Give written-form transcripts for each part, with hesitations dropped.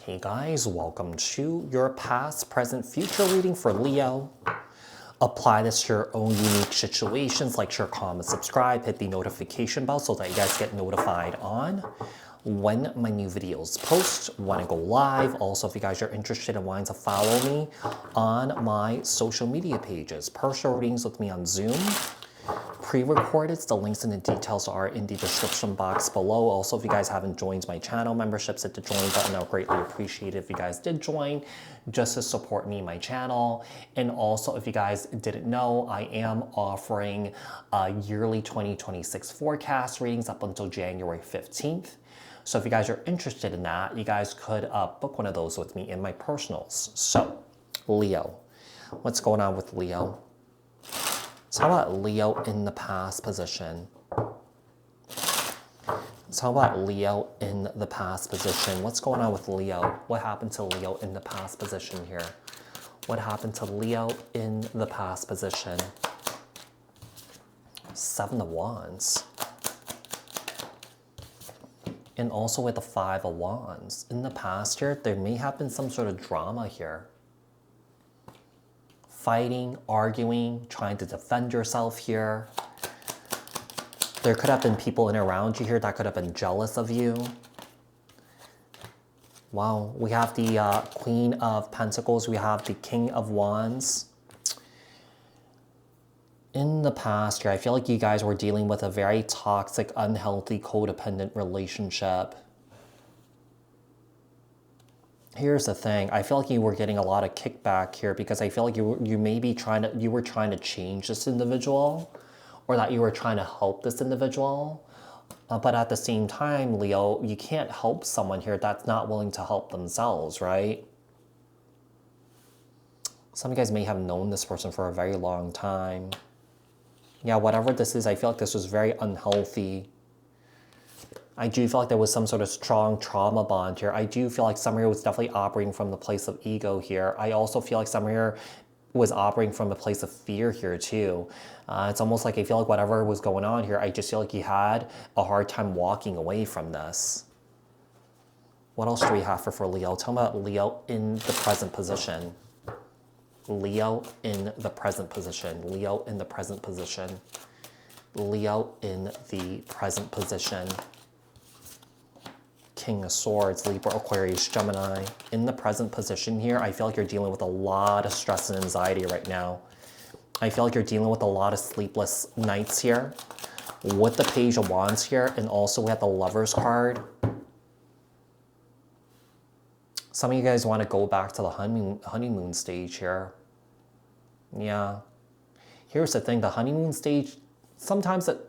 Hey guys, welcome to your past, present, future reading for Leo. Apply this to your own unique situations. Like, share, comment, subscribe, hit the notification bell so that you guys get notified on when my new videos post, when I go live. Also, if you guys are interested in wanting to follow me on my social media pages, personal readings with me on Zoom, pre-recorded. The links and the details are in the description box below. Also, if you guys haven't joined my channel memberships, hit the join button. I would greatly appreciate it if you guys did join, just to support me and my channel. And also, if you guys didn't know, I am offering yearly 2026 forecast readings up until January 15th. So if you guys are interested in that, you guys could book one of those with me in my personals. So, Leo, what's going on with Leo? Let's talk about Leo in the past position. Let's talk about Leo in the past position. What's going on with Leo? What happened to Leo in the past position here? What happened to Leo in the past position? Seven of Wands. And also with the Five of Wands. In the past here, there may have been some sort of drama here. Fighting, arguing, trying to defend yourself here. There could have been people in and around you here that could have been jealous of you. Wow, we have the Queen of Pentacles. We have the King of Wands. In the past here, I feel like you guys were dealing with a very toxic, unhealthy, codependent relationship. Here's the thing. I feel like you were getting a lot of kickback here because I feel like you were trying to change this individual, or that you were trying to help this individual. But at the same time, Leo, you can't help someone here that's not willing to help themselves, right? Some of you guys may have known this person for a very long time. Yeah, whatever this is, I feel like this was very unhealthy. I do feel like there was some sort of strong trauma bond here. I do feel like someone here was definitely operating from the place of ego here. I also feel like someone here was operating from a place of fear here too. It's almost like I feel like whatever was going on here, I just feel like you had a hard time walking away from this. What else do we have for Leo? Tell me about Leo in the present position. Leo in the present position. Leo in the present position. Leo in the present position. King of Swords, Libra, Aquarius, Gemini. In the present position here, I feel like you're dealing with a lot of stress and anxiety right now. I feel like you're dealing with a lot of sleepless nights here. With the Page of Wands here, and also we have the Lovers card. Some of you guys want to go back to the honeymoon stage here. Yeah. Here's the thing, the honeymoon stage, sometimes it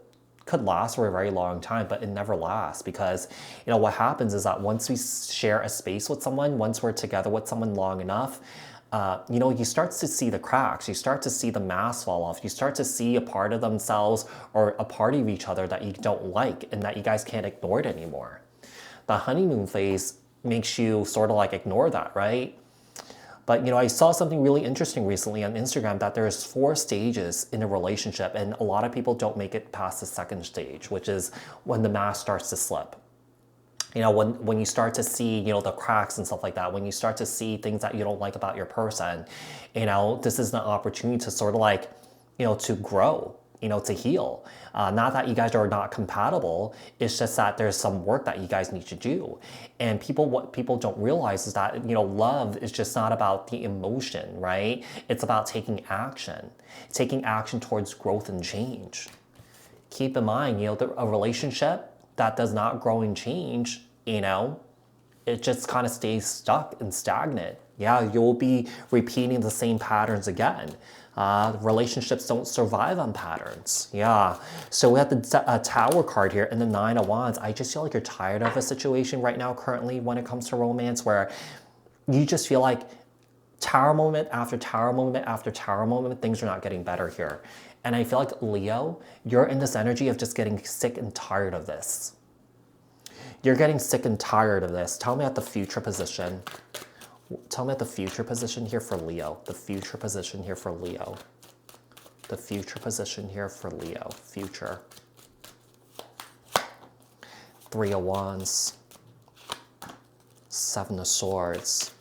could last for a very long time, but it never lasts because, you know, what happens is that once we share a space with someone, once we're together with someone long enough, you know, you start to see the cracks, you start to see the mask fall off, you start to see a part of themselves or a part of each other that you don't like and that you guys can't ignore it anymore. The honeymoon phase makes you sort of like ignore that, right? But, you know, I saw something really interesting recently on Instagram that there's 4 stages in a relationship, and a lot of people don't make it past the second stage, which is when the mask starts to slip. You know, when you start to see, you know, the cracks and stuff like that, when you start to see things that you don't like about your person, you know, this is an opportunity to sort of like, you know, to grow, you know, to heal. Not that you guys are not compatible, it's just that there's some work that you guys need to do. And what people don't realize is that, you know, love is just not about the emotion, right? It's about taking action towards growth and change. Keep in mind, you know, a relationship that does not grow and change, you know, it just kind of stays stuck and stagnant. Yeah, you'll be repeating the same patterns again. Relationships don't survive on patterns. Yeah. So we have the Tower card here and the Nine of Wands. I just feel like you're tired of a situation right now currently when it comes to romance where you just feel like tower moment after tower moment after tower moment, things are not getting better here. And I feel like, Leo, you're in this energy of just getting sick and tired of this. You're getting sick and tired of this. Tell me at the future position. Tell me at the future position here for Leo. The future position here for Leo. The future position here for Leo. Future. 3 of Wands. Seven of Swords.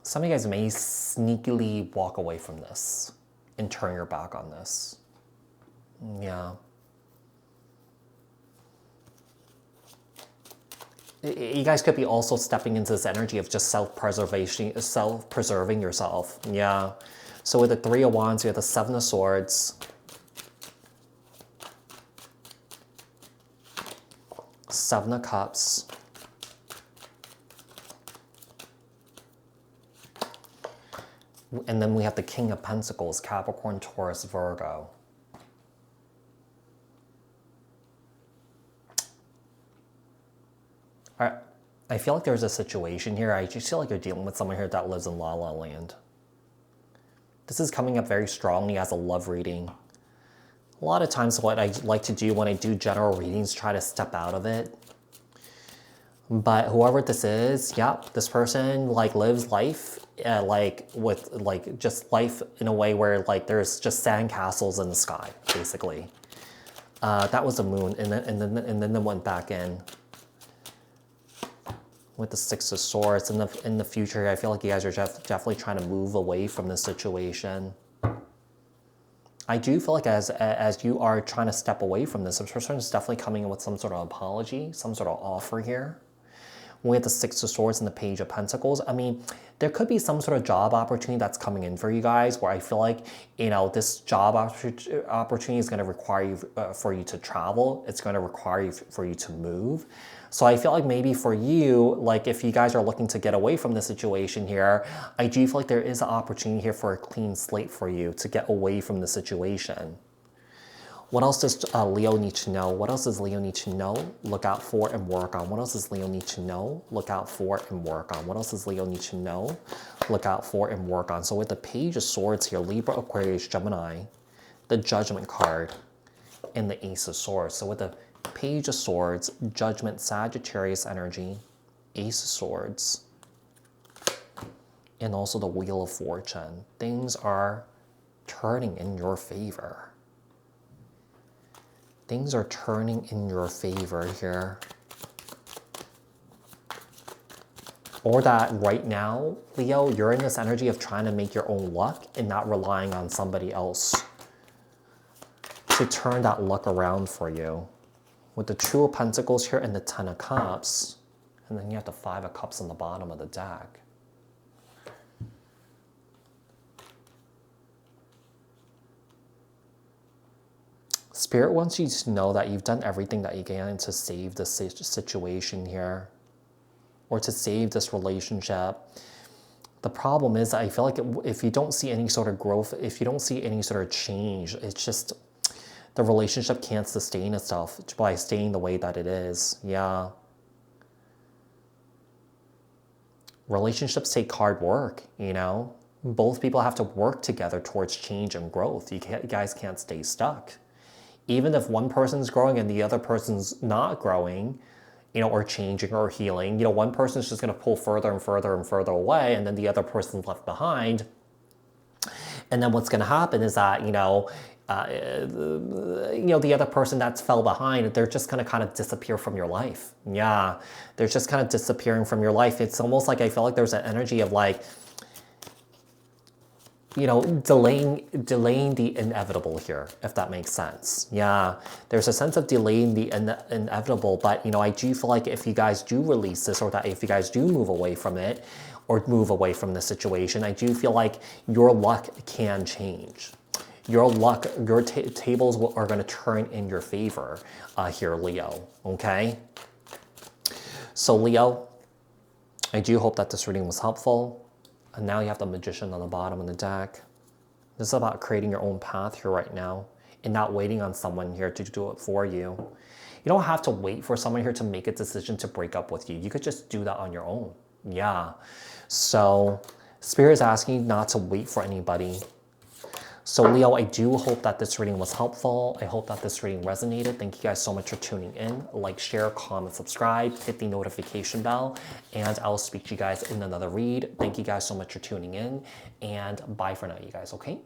Some of you guys may sneakily walk away from this and turn your back on this. Yeah. You guys could be also stepping into this energy of just self-preserving yourself. Yeah. So with the Three of Wands, you have the Seven of Swords. Seven of Cups. And then we have the King of Pentacles, Capricorn, Taurus, Virgo. I feel like there's a situation here. I just feel like you're dealing with someone here that lives in La La Land. This is coming up very strongly as a love reading. A lot of times what I like to do when I do general readings, try to step out of it. But whoever this is, yeah, this person like lives life like with like just life in a way where like there's just sandcastles in the sky, basically. That was the moon, and then they went back in with the Six of Swords. In the future, I feel like you guys are definitely trying to move away from this situation. I do feel like as you are trying to step away from this person is definitely coming in with some sort of apology, some sort of offer here. We have the Six of Swords and the Page of Pentacles. I mean, there could be some sort of job opportunity that's coming in for you guys where I feel like, you know, this job opportunity is going to require you for you to travel. It's going to require you for you to move. So I feel like maybe for you, like if you guys are looking to get away from the situation here, I do feel like there is an opportunity here for a clean slate for you to get away from the situation. What else does Leo need to know? What else does Leo need to know, look out for, and work on? What else does Leo need to know, look out for, and work on? What else does Leo need to know, look out for, and work on? So with the Page of Swords here, Libra, Aquarius, Gemini, the Judgment card, and the Ace of Swords. So with the Page of Swords, Judgment, Sagittarius energy, Ace of Swords, and also the Wheel of Fortune. Things are turning in your favor. Things are turning in your favor here. Or that right now, Leo, you're in this energy of trying to make your own luck and not relying on somebody else to turn that luck around for you. With the Two of Pentacles here and the Ten of Cups, and then you have the Five of Cups on the bottom of the deck. Spirit wants you to know that you've done everything that you can to save this situation here, or to save this relationship. The problem is, I feel like if you don't see any sort of growth, if you don't see any sort of change, it's just, the relationship can't sustain itself by staying the way that it is. Yeah. Relationships take hard work, you know? Both people have to work together towards change and growth. You guys can't stay stuck. Even if one person's growing and the other person's not growing, you know, or changing or healing, you know, one person's just going to pull further and further and further away, and then the other person's left behind. And then what's going to happen is that, the other person that's fell behind, they're just going to kind of disappear from your life. Yeah, they're just kind of disappearing from your life. It's almost like I feel like there's an energy of like, delaying the inevitable here, if that makes sense. Yeah, there's a sense of delaying the inevitable, but, I do feel like if you guys do release this, or that if you guys do move away from it, or move away from the situation, I do feel like your luck can change. Your luck, your tables are going to turn in your favor here, Leo, okay? So, Leo, I do hope that this reading was helpful. And now you have the Magician on the bottom of the deck. This is about creating your own path here right now and not waiting on someone here to do it for you. You don't have to wait for someone here to make a decision to break up with you. You could just do that on your own. Yeah. So Spirit is asking you not to wait for anybody. So Leo, I do hope that this reading was helpful. I hope that this reading resonated. Thank you guys so much for tuning in. Like, share, comment, subscribe, hit the notification bell, and I'll speak to you guys in another read. Thank you guys so much for tuning in, and bye for now, you guys, okay?